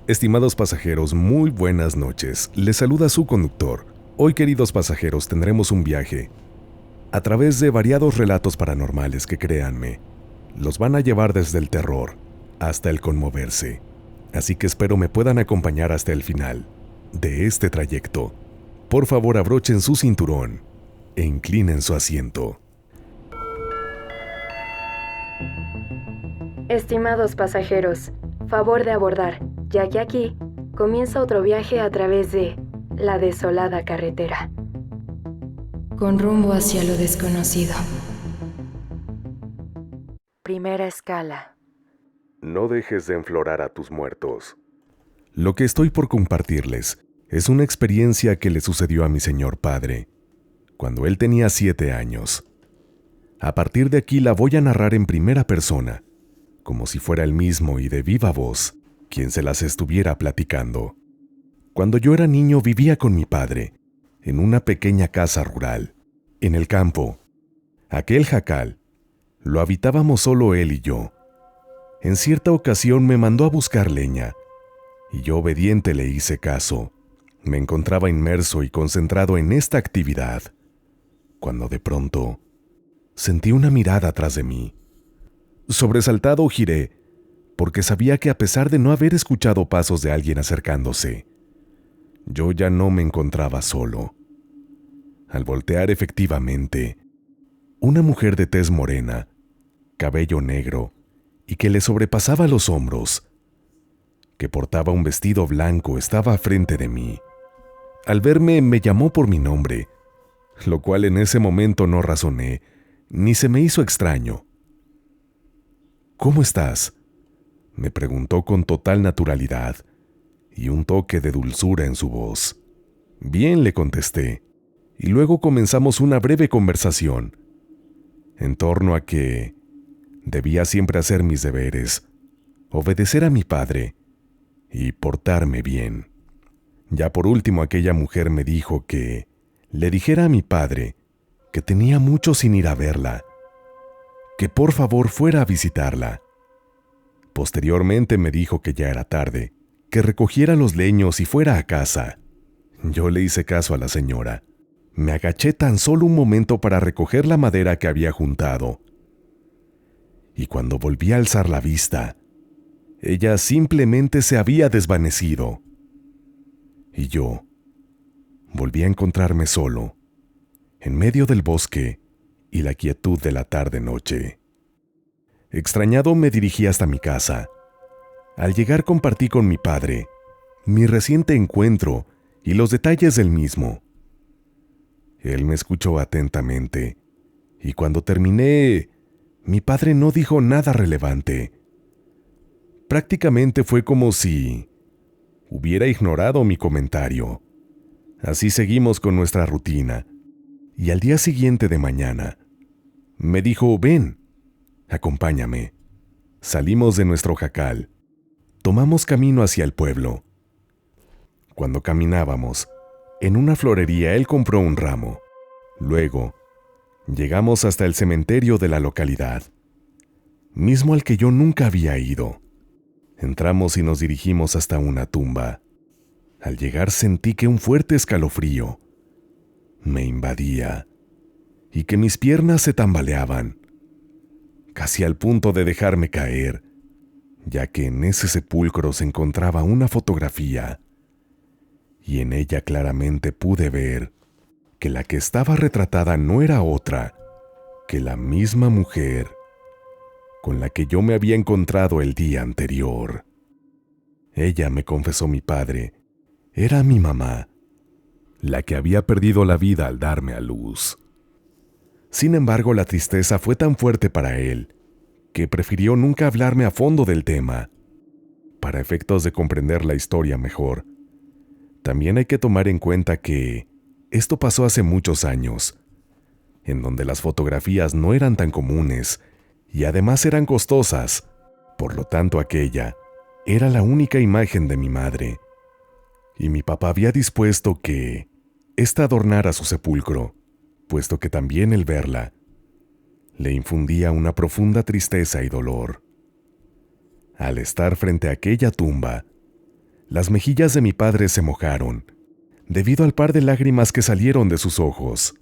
Estimados pasajeros, muy buenas noches. Les saluda su conductor. Hoy, queridos pasajeros, tendremos un viaje a través de variados relatos paranormales que, créanme, los van a llevar desde el terror hasta el conmoverse. Así que espero me puedan acompañar hasta el final de este trayecto. Por favor, abrochen su cinturón e inclinen su asiento. Estimados pasajeros, favor de abordar, ya que aquí comienza otro viaje a través de la desolada carretera, con rumbo hacia lo desconocido. Primera escala. No dejes de enflorar a tus muertos. Lo que estoy por compartirles es una experiencia que le sucedió a mi señor padre, cuando él tenía 7 años. A partir de aquí la voy a narrar en primera persona, como si fuera él mismo y de viva voz quien se las estuviera platicando. Cuando yo era niño vivía con mi padre, en una pequeña casa rural, en el campo. Aquel jacal lo habitábamos solo él y yo. En cierta ocasión me mandó a buscar leña, y yo obediente le hice caso. Me encontraba inmerso y concentrado en esta actividad, cuando de pronto sentí una mirada atrás de mí. Sobresaltado giré, porque sabía que a pesar de no haber escuchado pasos de alguien acercándose, yo ya no me encontraba solo. Al voltear, efectivamente, una mujer de tez morena, cabello negro y que le sobrepasaba los hombros, que portaba un vestido blanco, estaba frente de mí. Al verme me llamó por mi nombre, lo cual en ese momento no razoné, ni se me hizo extraño. ¿Cómo estás?, me preguntó con total naturalidad y un toque de dulzura en su voz. Bien, le contesté, y luego comenzamos una breve conversación en torno a que debía siempre hacer mis deberes, obedecer a mi padre y portarme bien. Ya por último, aquella mujer me dijo que le dijera a mi padre que tenía mucho sin ir a verla, que por favor fuera a visitarla. Posteriormente me dijo que ya era tarde, que recogiera los leños y fuera a casa. Yo le hice caso a la señora. Me agaché tan solo un momento para recoger la madera que había juntado. Y cuando volví a alzar la vista, ella simplemente se había desvanecido. Y yo volví a encontrarme solo, en medio del bosque y la quietud de la tarde-noche. Extrañado me dirigí hasta mi casa. Al llegar compartí con mi padre mi reciente encuentro y los detalles del mismo. Él me escuchó atentamente, y cuando terminé, mi padre no dijo nada relevante. Prácticamente fue como si hubiera ignorado mi comentario. Así seguimos con nuestra rutina, y al día siguiente de mañana, me dijo: ven, acompáñame. Salimos de nuestro jacal. Tomamos camino hacia el pueblo. Cuando caminábamos, en una florería él compró un ramo. Luego, llegamos hasta el cementerio de la localidad, mismo al que yo nunca había ido. Entramos y nos dirigimos hasta una tumba. Al llegar sentí que un fuerte escalofrío me invadía y que mis piernas se tambaleaban, casi al punto de dejarme caer, ya que en ese sepulcro se encontraba una fotografía, y en ella claramente pude ver que la que estaba retratada no era otra que la misma mujer con la que yo me había encontrado el día anterior. Ella, me confesó mi padre, era mi mamá, la que había perdido la vida al darme a luz. Sin embargo, la tristeza fue tan fuerte para él que prefirió nunca hablarme a fondo del tema. Para efectos de comprender la historia mejor, también hay que tomar en cuenta que esto pasó hace muchos años, en donde las fotografías no eran tan comunes y además eran costosas. Por lo tanto, aquella era la única imagen de mi madre, y mi papá había dispuesto que ésta adornara su sepulcro, puesto que también el verla le infundía una profunda tristeza y dolor. Al estar frente a aquella tumba, Las mejillas de mi padre se mojaron, debido al par de lágrimas que salieron de sus ojos.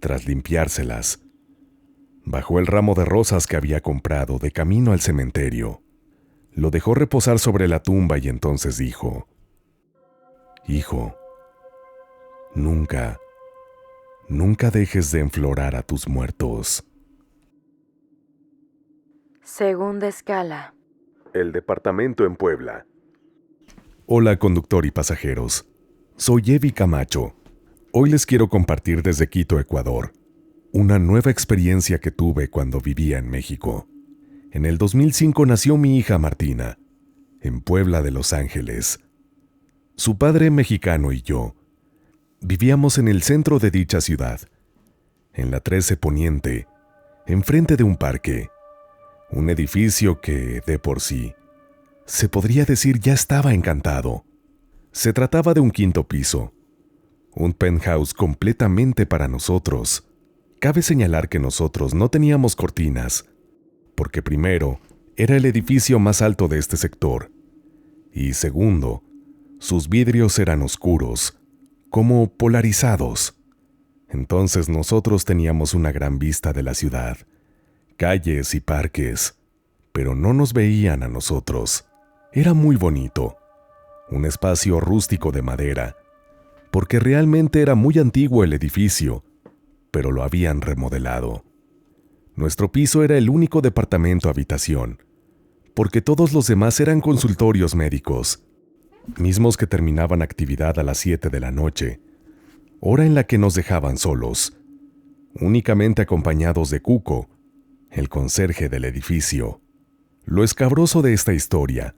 Tras limpiárselas, bajó el ramo de rosas que había comprado de camino al cementerio. Lo dejó reposar sobre la tumba y entonces dijo: «Hijo, nunca dejes de enflorar a tus muertos». Segunda escala. El departamento en Puebla. Hola, conductor y pasajeros. Soy Evi Camacho. Hoy les quiero compartir desde Quito, Ecuador, una nueva experiencia que tuve cuando vivía en México. En el 2005 nació mi hija Martina, en Puebla de Los Ángeles. Su padre mexicano y yo vivíamos en el centro de dicha ciudad, en la 13 Poniente, enfrente de un parque, un edificio que, de por sí, se podría decir ya estaba encantado. Se trataba de un 5º piso, un penthouse completamente para nosotros. Cabe señalar que nosotros no teníamos cortinas, porque primero, era el edificio más alto de este sector, y segundo, sus vidrios eran oscuros, como polarizados. Entonces nosotros teníamos una gran vista de la ciudad, calles y parques, pero no nos veían a nosotros. Era muy bonito, un espacio rústico de madera, porque realmente era muy antiguo el edificio, pero lo habían remodelado. Nuestro piso era el único departamento habitación, porque todos los demás eran consultorios médicos, mismos que terminaban actividad a las 7 de la noche, hora en la que nos dejaban solos, únicamente acompañados de Cuco, el conserje del edificio. Lo escabroso de esta historia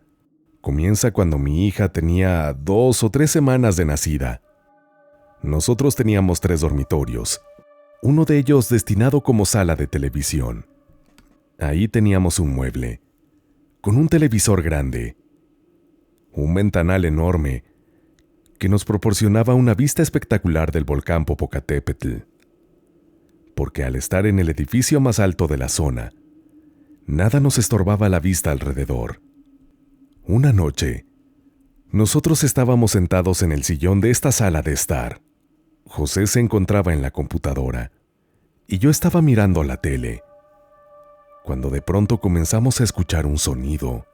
comienza cuando mi hija tenía 2 o 3 semanas de nacida. Nosotros teníamos 3 dormitorios, uno de ellos destinado como sala de televisión. Ahí teníamos un mueble, con un televisor grande, un ventanal enorme que nos proporcionaba una vista espectacular del volcán Popocatépetl, porque al estar en el edificio más alto de la zona, nada nos estorbaba la vista alrededor. Una noche, nosotros estábamos sentados en el sillón de esta sala de estar. José se encontraba en la computadora y yo estaba mirando la tele, cuando de pronto comenzamos a escuchar un sonido.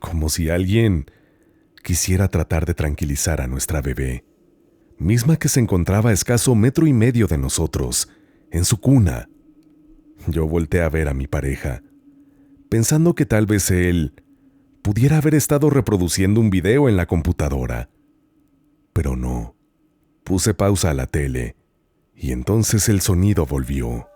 Como si alguien quisiera tratar de tranquilizar a nuestra bebé, misma que se encontraba a escaso 1,5 metros de nosotros, en su cuna. Yo volteé a ver a mi pareja, pensando que tal vez él pudiera haber estado reproduciendo un video en la computadora. Pero no. Puse pausa a la tele, y entonces el sonido volvió.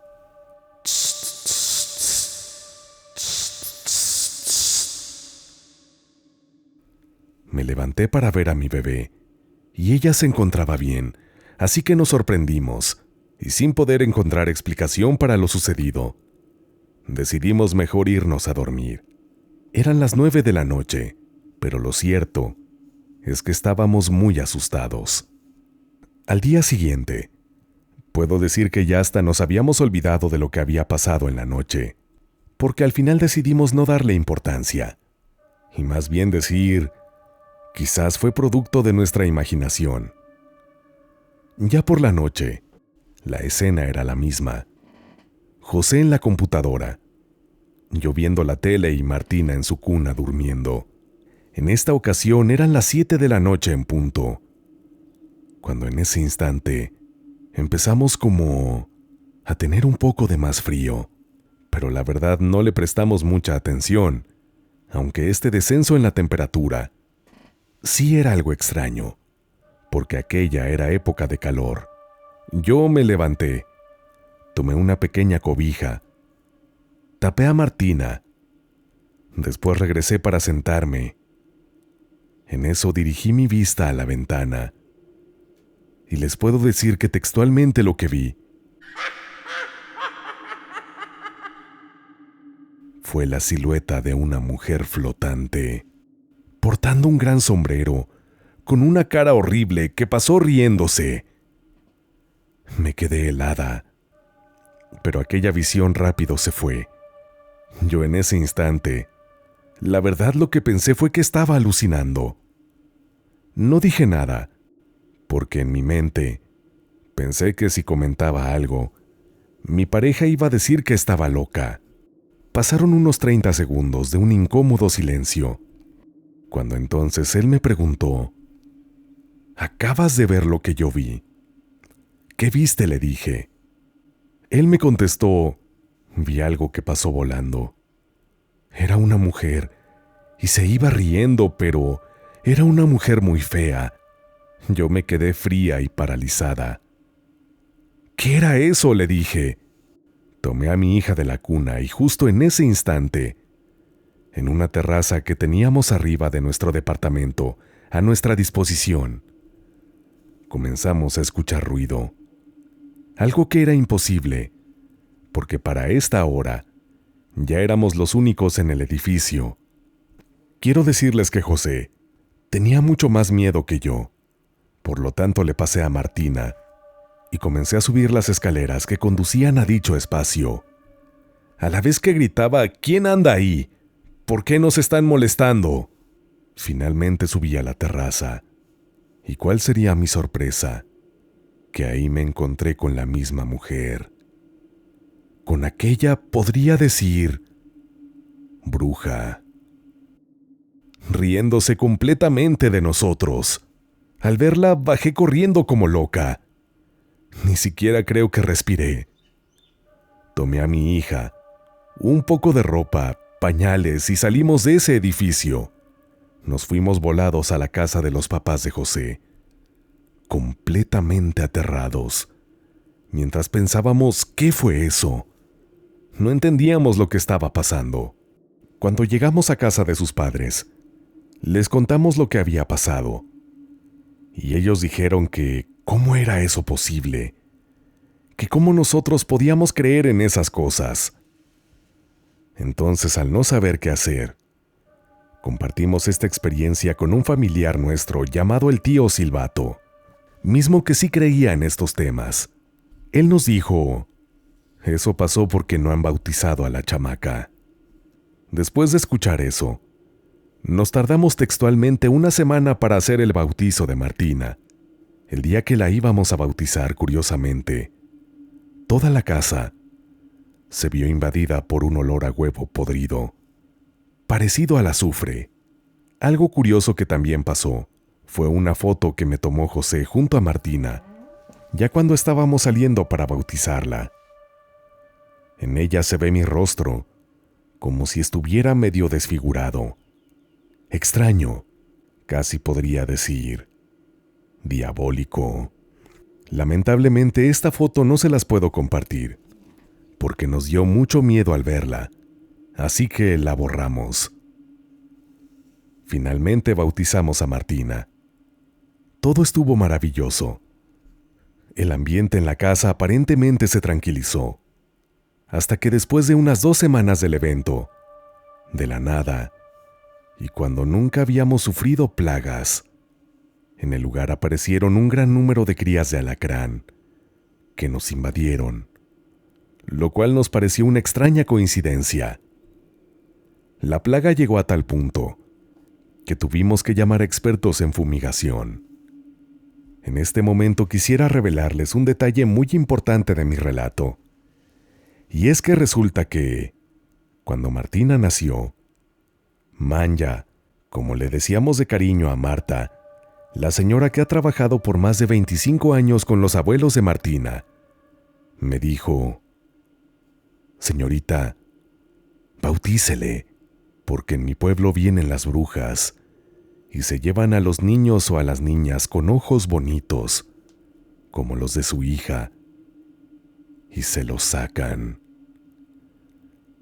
Me levanté para ver a mi bebé, y ella se encontraba bien, así que nos sorprendimos, y sin poder encontrar explicación para lo sucedido, decidimos mejor irnos a dormir. Eran las 9 de la noche, pero lo cierto es que estábamos muy asustados. Al día siguiente, puedo decir que ya hasta nos habíamos olvidado de lo que había pasado en la noche, porque al final decidimos no darle importancia, y más bien decir, quizás fue producto de nuestra imaginación. Ya por la noche, la escena era la misma. José en la computadora, yo viendo la tele y Martina en su cuna durmiendo. En esta ocasión eran las 7 de la noche en punto, cuando en ese instante empezamos como a tener un poco de más frío, pero la verdad no le prestamos mucha atención, aunque este descenso en la temperatura sí era algo extraño, porque aquella era época de calor. Yo me levanté, tomé una pequeña cobija, tapé a Martina, después regresé para sentarme. En eso dirigí mi vista a la ventana, y les puedo decir que textualmente lo que vi fue la silueta de una mujer flotante, portando un gran sombrero, con una cara horrible que pasó riéndose. Me quedé helada. pero aquella visión rápido se fue. Yo en ese instante, la verdad lo que pensé fue que estaba alucinando. No dije nada, porque en mi mente pensé que si comentaba algo, mi pareja iba a decir que estaba loca. Pasaron unos 30 segundos de un incómodo silencio, cuando entonces él me preguntó: «¿Acabas de ver lo que yo vi?» «¿Qué viste?», le dije. Él me contestó: «Vi algo que pasó volando. Era una mujer y se iba riendo, pero era una mujer muy fea». Yo me quedé fría y paralizada. «¿Qué era eso?», le dije. Tomé a mi hija de la cuna y justo en ese instante, en una terraza que teníamos arriba de nuestro departamento, a nuestra disposición, comenzamos a escuchar ruido. Algo que era imposible, porque para esta hora ya éramos los únicos en el edificio. Quiero decirles que José tenía mucho más miedo que yo. Por lo tanto, le pasé a Martina y comencé a subir las escaleras que conducían a dicho espacio. A la vez que gritaba: «¿Quién anda ahí? ¿Por qué nos están molestando?». Finalmente subí a la terraza. ¿Y cuál sería mi sorpresa? Que ahí me encontré con la misma mujer. Con aquella, podría decir, bruja. Riéndose completamente de nosotros. Al verla, bajé corriendo como loca. Ni siquiera creo que respiré. Tomé a mi hija, un poco de ropa, pañales y salimos de ese edificio. Nos fuimos volados a la casa de los papás de José, completamente aterrados, mientras pensábamos ¿qué fue eso? No entendíamos lo que estaba pasando. Cuando llegamos a casa de sus padres, les contamos lo que había pasado. Y ellos dijeron que ¿cómo era eso posible? Que cómo nosotros podíamos creer en esas cosas. Entonces, al no saber qué hacer, compartimos esta experiencia con un familiar nuestro llamado el tío Silvato, mismo que sí creía en estos temas. Él nos dijo: «Eso pasó porque no han bautizado a la chamaca». Después de escuchar eso, nos tardamos textualmente una semana para hacer el bautizo de Martina. El día que la íbamos a bautizar, curiosamente, toda la casa se vio invadida por un olor a huevo podrido, parecido al azufre. Algo curioso que también pasó fue una foto que me tomó José junto a Martina, ya cuando estábamos saliendo para bautizarla. En ella se ve mi rostro, como si estuviera medio desfigurado. Extraño, casi podría decir, diabólico. Lamentablemente esta foto no se las puedo compartir, porque nos dio mucho miedo al verla, así que la borramos. Finalmente bautizamos a Martina. Todo estuvo maravilloso. El ambiente en la casa aparentemente se tranquilizó, hasta que después de unas 2 semanas del evento, de la nada, y cuando nunca habíamos sufrido plagas, en el lugar aparecieron un gran número de crías de alacrán que nos invadieron, lo cual nos pareció una extraña coincidencia. La plaga llegó a tal punto que tuvimos que llamar a expertos en fumigación. En este momento quisiera revelarles un detalle muy importante de mi relato, y es que resulta que, cuando Martina nació, Manya, como le decíamos de cariño a Marta, la señora que ha trabajado por más de 25 años con los abuelos de Martina, me dijo: «Señorita, bautícele, porque en mi pueblo vienen las brujas y se llevan a los niños o a las niñas con ojos bonitos, como los de su hija, y se los sacan.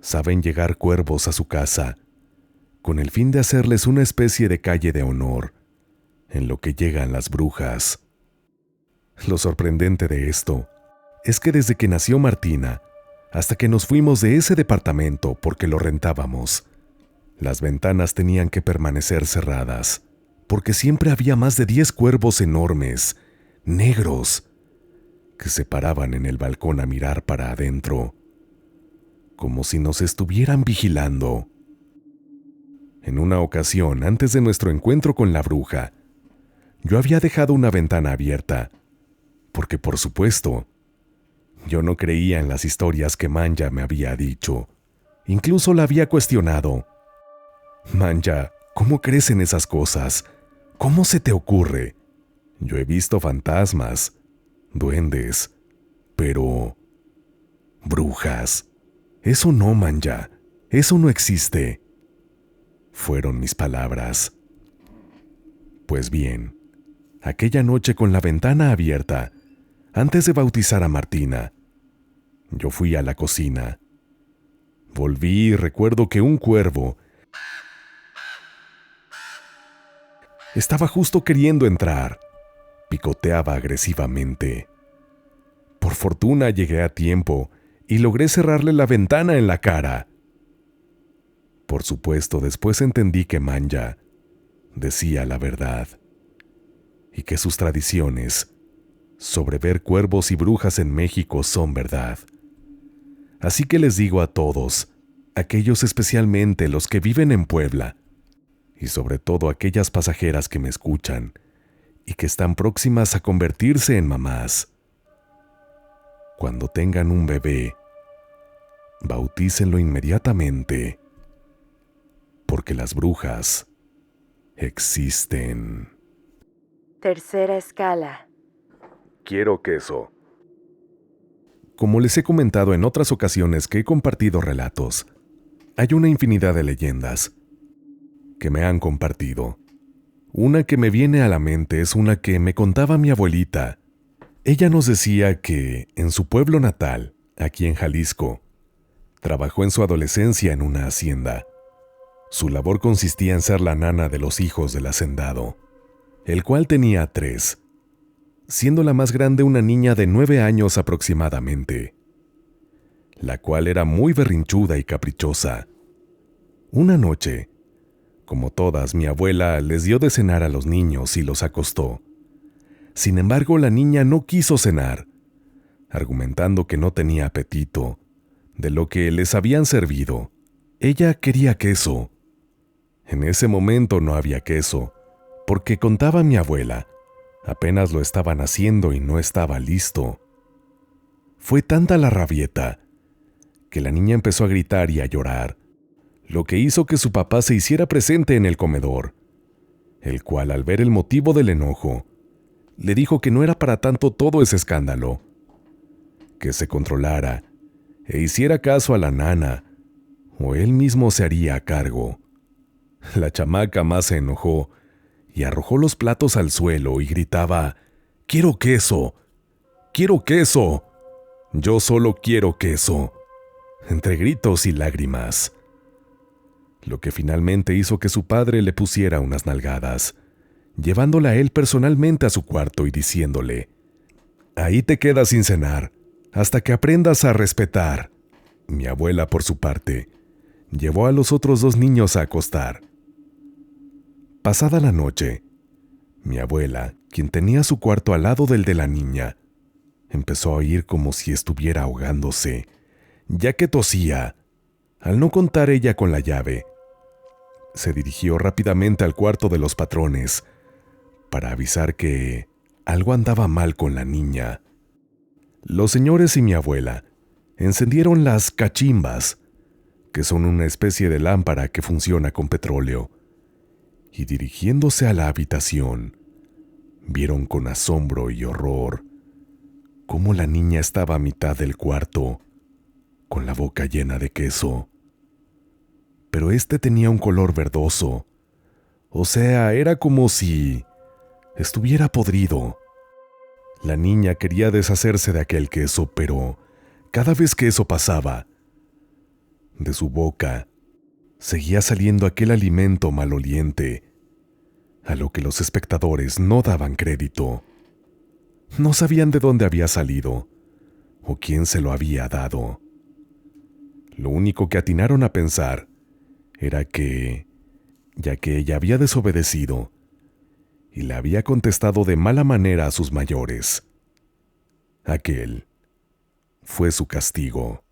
Saben llegar cuervos a su casa con el fin de hacerles una especie de calle de honor en lo que llegan las brujas». Lo sorprendente de esto es que desde que nació Martina hasta que nos fuimos de ese departamento porque lo rentábamos, las ventanas tenían que permanecer cerradas, porque siempre había más de 10 cuervos enormes, negros, que se paraban en el balcón a mirar para adentro, como si nos estuvieran vigilando. En una ocasión, antes de nuestro encuentro con la bruja, yo había dejado una ventana abierta, porque por supuesto, yo no creía en las historias que Manya me había dicho. Incluso la había cuestionado. Manya, ¿cómo crees en esas cosas? ¿Cómo se te ocurre? Yo he visto fantasmas, duendes, pero... brujas. Eso no, Manya. Eso no existe. Fueron mis palabras. Pues bien, aquella noche con la ventana abierta, antes de bautizar a Martina, yo fui a la cocina. Volví y recuerdo que un cuervo estaba justo queriendo entrar. Picoteaba agresivamente. Por fortuna llegué a tiempo y logré cerrarle la ventana en la cara. Por supuesto, después entendí que Manya decía la verdad y que sus tradiciones sobre ver cuervos y brujas en México son verdad. Así que les digo a todos, aquellos especialmente los que viven en Puebla, y sobre todo aquellas pasajeras que me escuchan y que están próximas a convertirse en mamás, cuando tengan un bebé, bautícenlo inmediatamente, porque las brujas existen. Tercera escala. Quiero queso. Como les he comentado en otras ocasiones que he compartido relatos, hay una infinidad de leyendas que me han compartido. Una que me viene a la mente es una que me contaba mi abuelita. Ella nos decía que en su pueblo natal, aquí en Jalisco, trabajó en su adolescencia en una hacienda. Su labor consistía en ser la nana de los hijos del hacendado, el cual tenía 3, siendo la más grande una niña de 9 años aproximadamente, la cual era muy berrinchuda y caprichosa. Una noche, como todas, mi abuela les dio de cenar a los niños y los acostó. Sin embargo, la niña no quiso cenar, argumentando que no tenía apetito de lo que les habían servido. Ella quería queso. En ese momento no había queso, porque contaba mi abuela, apenas lo estaban haciendo y no estaba listo. Fue tanta la rabieta que la niña empezó a gritar y a llorar, lo que hizo que su papá se hiciera presente en el comedor, el cual, al ver el motivo del enojo, le dijo que no era para tanto todo ese escándalo, que se controlara e hiciera caso a la nana, o él mismo se haría a cargo. La chamaca más se enojó y arrojó los platos al suelo y gritaba: «¡Quiero queso! ¡Quiero queso! Yo solo quiero queso», entre gritos y lágrimas. Lo que finalmente hizo que su padre le pusiera unas nalgadas, llevándola a él personalmente a su cuarto y diciéndole: «Ahí te quedas sin cenar, hasta que aprendas a respetar». Mi abuela, por su parte, llevó a los otros 2 niños a acostar. Pasada la noche, mi abuela, quien tenía su cuarto al lado del de la niña, empezó a oír como si estuviera ahogándose, ya que tosía. Al no contar ella con la llave, se dirigió rápidamente al cuarto de los patrones para avisar que algo andaba mal con la niña. Los señores y mi abuela encendieron las cachimbas, que son una especie de lámpara que funciona con petróleo, y dirigiéndose a la habitación, vieron con asombro y horror cómo la niña estaba a mitad del cuarto, con la boca llena de queso. Pero este tenía un color verdoso, o sea, era como si estuviera podrido. La niña quería deshacerse de aquel queso, pero cada vez que eso pasaba, de su boca seguía saliendo aquel alimento maloliente, a lo que los espectadores no daban crédito. No sabían de dónde había salido o quién se lo había dado. Lo único que atinaron a pensar era que, ya que ella había desobedecido y le había contestado de mala manera a sus mayores, Aquel fue su castigo.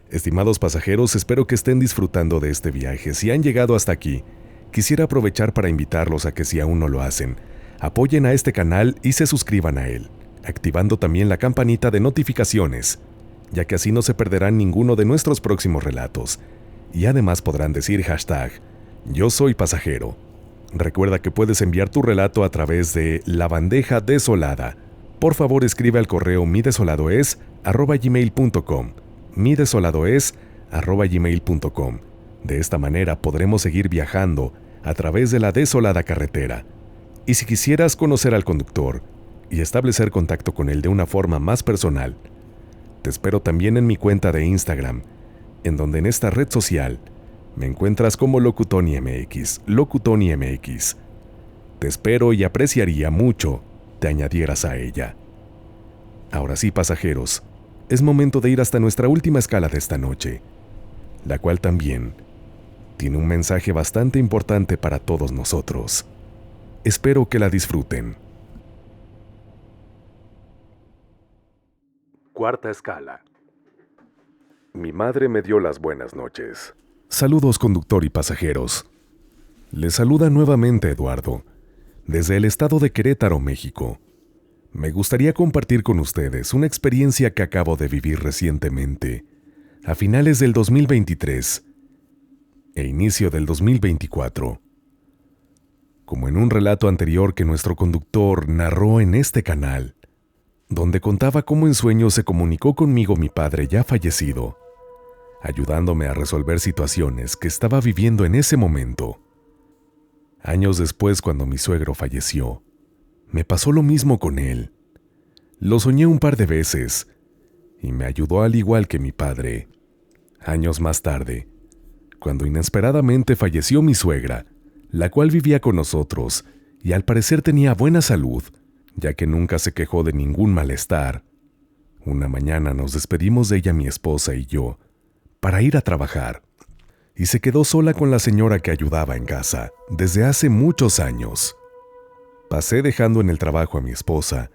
Estimados pasajeros, espero que estén disfrutando de este viaje. Si han llegado hasta aquí, quisiera aprovechar para invitarlos a que, si aún no lo hacen, apoyen a este canal y se suscriban a él, activando también la campanita de notificaciones, ya que así no se perderán ninguno de nuestros próximos relatos. Y además podrán decir #Yo soy pasajero. Recuerda que puedes enviar tu relato a través de La Bandeja Desolada. Por favor, escribe al correo midesoladoes@gmail.com. midesoladoes@gmail.com. De esta manera podremos seguir viajando a través de la desolada carretera. Y si quisieras conocer al conductor y establecer contacto con él de una forma más personal, te espero también en mi cuenta de Instagram, en donde en esta red social me encuentras como LocuTonyMX. Te espero y apreciaría mucho te añadieras a ella. Ahora sí, pasajeros, es momento de ir hasta nuestra última escala de esta noche, la cual también tiene un mensaje bastante importante para todos nosotros. Espero que la disfruten. Cuarta escala. Mi madre me dio las buenas noches. Saludos, conductor y pasajeros. Les saluda nuevamente Eduardo, desde el estado de Querétaro, México. Me gustaría compartir con ustedes una experiencia que acabo de vivir recientemente, a finales del 2023 e inicio del 2024. Como en un relato anterior que nuestro conductor narró en este canal, donde contaba cómo en sueños se comunicó conmigo mi padre ya fallecido, ayudándome a resolver situaciones que estaba viviendo en ese momento. Años después, cuando mi suegro falleció, me pasó lo mismo con él. Lo soñé un par de veces y me ayudó al igual que mi padre. Años más tarde, cuando inesperadamente falleció mi suegra, la cual vivía con nosotros y al parecer tenía buena salud, ya que nunca se quejó de ningún malestar. Una mañana nos despedimos de ella, mi esposa y yo, para ir a trabajar, y se quedó sola con la señora que ayudaba en casa desde hace muchos años. Pasé dejando en el trabajo a mi esposa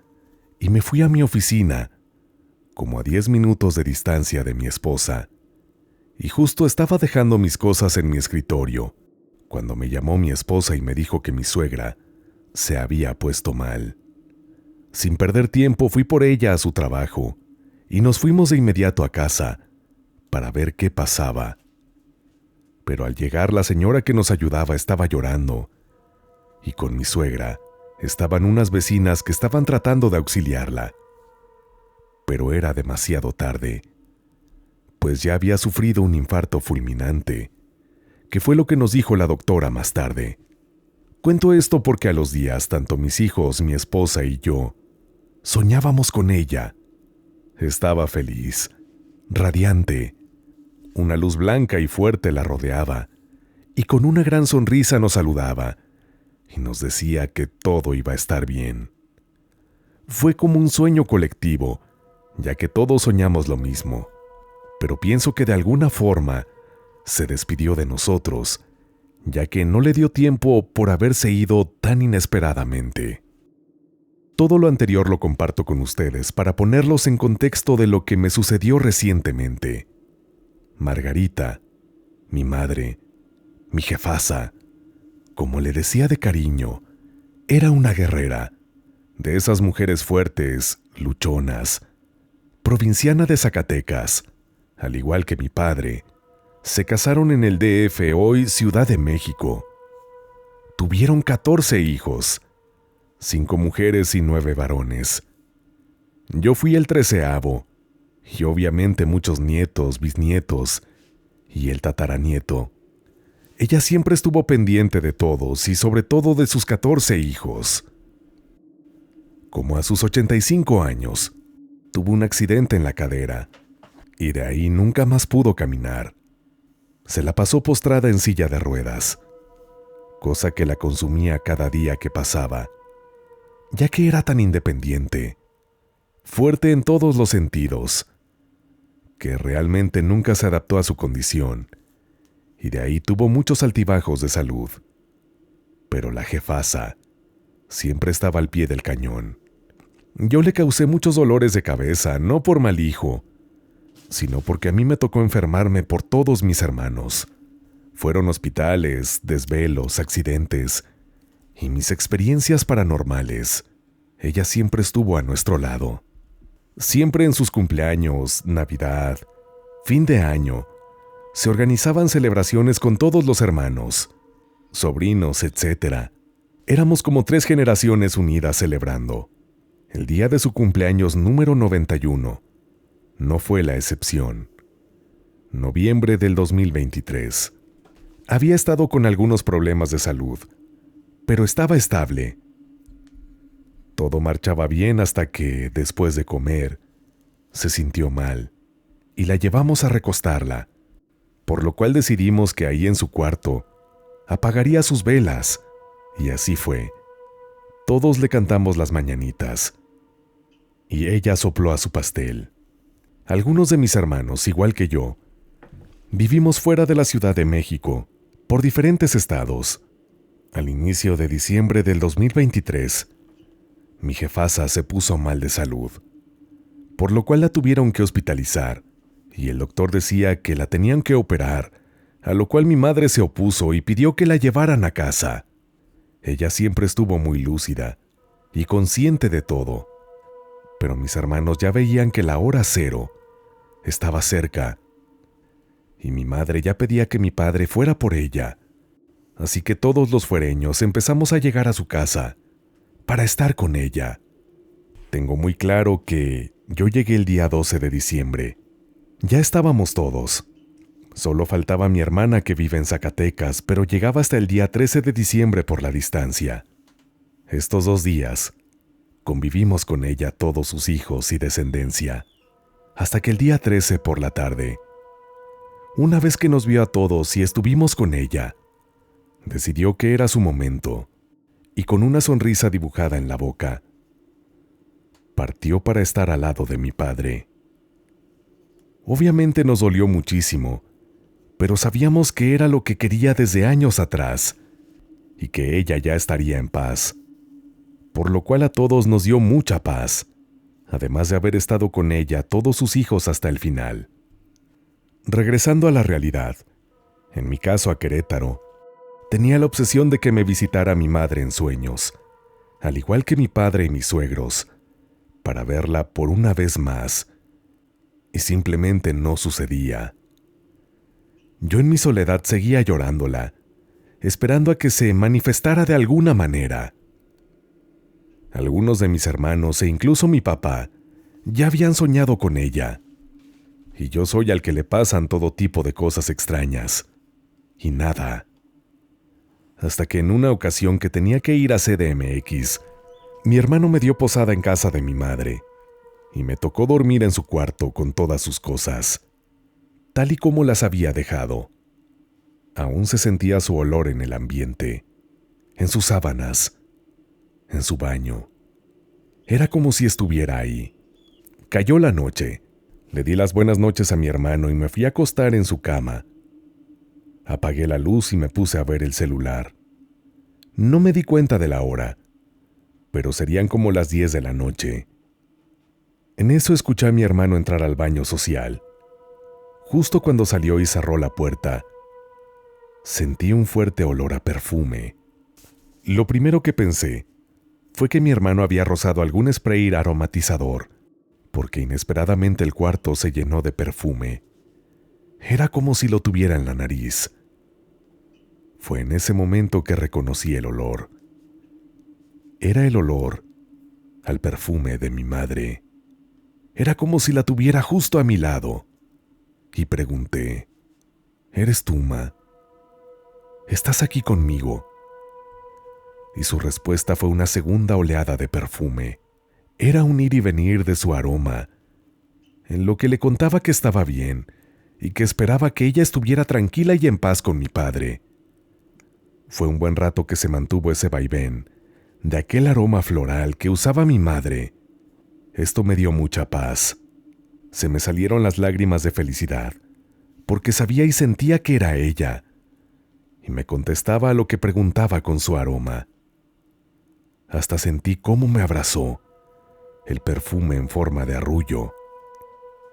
y me fui a mi oficina, como a 10 minutos de distancia de mi esposa, y justo estaba dejando mis cosas en mi escritorio, cuando me llamó mi esposa y me dijo que mi suegra se había puesto mal. Sin perder tiempo fui por ella a su trabajo y nos fuimos de inmediato a casa para ver qué pasaba. Pero al llegar, la señora que nos ayudaba estaba llorando, y con mi suegra estaban unas vecinas que estaban tratando de auxiliarla. Pero era demasiado tarde, pues ya había sufrido un infarto fulminante, que fue lo que nos dijo la doctora más tarde. Cuento esto porque a los días, tanto mis hijos, mi esposa y yo soñábamos con ella. Estaba feliz, radiante. Una luz blanca y fuerte la rodeaba, y con una gran sonrisa nos saludaba, y nos decía que todo iba a estar bien. Fue como un sueño colectivo, ya que todos soñamos lo mismo, pero pienso que de alguna forma se despidió de nosotros, ya que no le dio tiempo por haberse ido tan inesperadamente. Todo lo anterior lo comparto con ustedes para ponerlos en contexto de lo que me sucedió recientemente. Margarita, mi madre, mi jefasa, como le decía de cariño, era una guerrera, de esas mujeres fuertes, luchonas, provinciana de Zacatecas, al igual que mi padre. Se casaron en el DF, hoy Ciudad de México. Tuvieron 14 hijos, 5 mujeres y 9 varones. Yo fui el 13avo, y obviamente muchos nietos, bisnietos y el tataranieto. Ella siempre estuvo pendiente de todos y sobre todo de sus 14 hijos. Como a sus 85 años, tuvo un accidente en la cadera y de ahí nunca más pudo caminar. Se la pasó postrada en silla de ruedas, cosa que la consumía cada día que pasaba, ya que era tan independiente, fuerte en todos los sentidos, que realmente nunca se adaptó a su condición, y de ahí tuvo muchos altibajos de salud. Pero la jefasa siempre estaba al pie del cañón. Yo le causé muchos dolores de cabeza, no por mal hijo, sino porque a mí me tocó enfermarme por todos mis hermanos. Fueron hospitales, desvelos, accidentes y mis experiencias paranormales. Ella siempre estuvo a nuestro lado. Siempre en sus cumpleaños, Navidad, fin de año, se organizaban celebraciones con todos los hermanos, sobrinos, etc. Éramos como 3 generaciones unidas celebrando. El día de su cumpleaños número 91 no fue la excepción. Noviembre del 2023. Había estado con algunos problemas de salud, pero estaba estable. Todo marchaba bien hasta que, después de comer, se sintió mal y la llevamos a recostarla, por lo cual decidimos que ahí en su cuarto apagaría sus velas, y así fue. Todos le cantamos las mañanitas, y ella sopló a su pastel. Algunos de mis hermanos, igual que yo, vivimos fuera de la Ciudad de México, por diferentes estados. Al inicio de diciembre del 2023, mi jefasa se puso mal de salud, por lo cual la tuvieron que hospitalizar, y el doctor decía que la tenían que operar, a lo cual mi madre se opuso y pidió que la llevaran a casa. Ella siempre estuvo muy lúcida y consciente de todo, pero mis hermanos ya veían que la hora cero estaba cerca, y mi madre ya pedía que mi padre fuera por ella. Así que todos los fuereños empezamos a llegar a su casa para estar con ella. Tengo muy claro que yo llegué el día 12 de diciembre. Ya estábamos todos. Solo faltaba mi hermana que vive en Zacatecas, pero llegaba hasta el día 13 de diciembre por la distancia. Estos 2 días convivimos con ella todos sus hijos y descendencia, hasta que el día 13 por la tarde, una vez que nos vio a todos y estuvimos con ella, decidió que era su momento, y con una sonrisa dibujada en la boca, partió para estar al lado de mi padre. Obviamente nos dolió muchísimo, pero sabíamos que era lo que quería desde años atrás, y que ella ya estaría en paz, por lo cual a todos nos dio mucha paz, además de haber estado con ella todos sus hijos hasta el final. Regresando a la realidad, en mi caso a Querétaro, tenía la obsesión de que me visitara mi madre en sueños, al igual que mi padre y mis suegros, para verla por una vez más, y simplemente no sucedía. Yo en mi soledad seguía llorándola, esperando a que se manifestara de alguna manera. Algunos de mis hermanos e incluso mi papá ya habían soñado con ella, y yo soy al que le pasan todo tipo de cosas extrañas, y nada. Hasta que en una ocasión que tenía que ir a CDMX, mi hermano me dio posada en casa de mi madre, y me tocó dormir en su cuarto con todas sus cosas, tal y como las había dejado. Aún se sentía su olor en el ambiente, en sus sábanas, en su baño. Era como si estuviera ahí. Cayó la noche. Le di las buenas noches a mi hermano y me fui a acostar en su cama. Apagué la luz y me puse a ver el celular. No me di cuenta de la hora, pero serían como las 10 de la noche. En eso escuché a mi hermano entrar al baño social. Justo cuando salió y cerró la puerta, sentí un fuerte olor a perfume. Lo primero que pensé fue que mi hermano había rozado algún spray aromatizador, porque inesperadamente el cuarto se llenó de perfume. Era como si lo tuviera en la nariz. Fue en ese momento que reconocí el olor. Era el olor al perfume de mi madre. Era como si la tuviera justo a mi lado. Y pregunté, ¿eres tú, Ma? ¿Estás aquí conmigo? Y su respuesta fue una segunda oleada de perfume. Era un ir y venir de su aroma, en lo que le contaba que estaba bien y que esperaba que ella estuviera tranquila y en paz con mi padre. Fue un buen rato que se mantuvo ese vaivén de aquel aroma floral que usaba mi madre. Esto me dio mucha paz. Se me salieron las lágrimas de felicidad, porque sabía y sentía que era ella, y me contestaba a lo que preguntaba con su aroma. Hasta sentí cómo me abrazó. el perfume en forma de arrullo,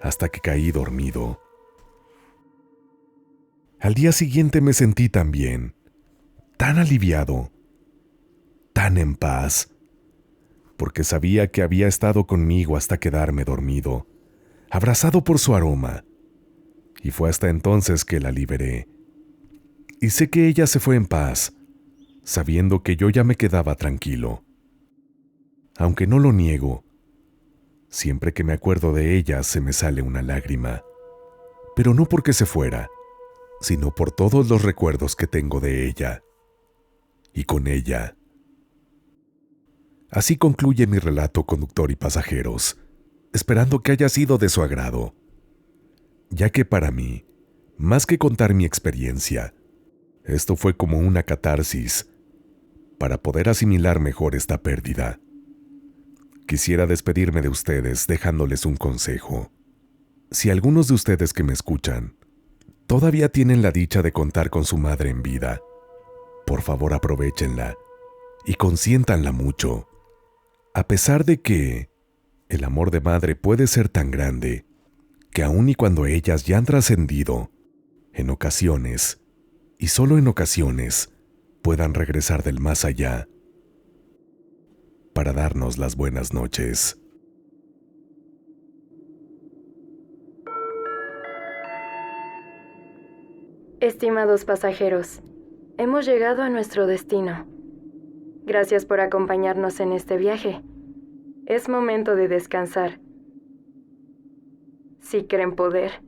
hasta que caí dormido. Al día siguiente me sentí tan bien, tan aliviado, tan en paz, porque sabía que había estado conmigo hasta quedarme dormido, abrazado por su aroma, y fue hasta entonces que la liberé. Y sé que ella se fue en paz, sabiendo que yo ya me quedaba tranquilo. Aunque no lo niego, siempre que me acuerdo de ella se me sale una lágrima, pero no porque se fuera, sino por todos los recuerdos que tengo de ella y con ella. Así concluye mi relato, conductor y pasajeros, esperando que haya sido de su agrado, ya que para mí, más que contar mi experiencia, esto fue como una catarsis para poder asimilar mejor esta pérdida. Quisiera despedirme de ustedes dejándoles un consejo. Si algunos de ustedes que me escuchan todavía tienen la dicha de contar con su madre en vida, por favor aprovéchenla y consiéntanla mucho. A pesar de que el amor de madre puede ser tan grande que aun y cuando ellas ya han trascendido, en ocasiones, y solo en ocasiones, puedan regresar del más allá para darnos las buenas noches. Estimados pasajeros, hemos llegado a nuestro destino. Gracias por acompañarnos en este viaje. Es momento de descansar. Si creen poder,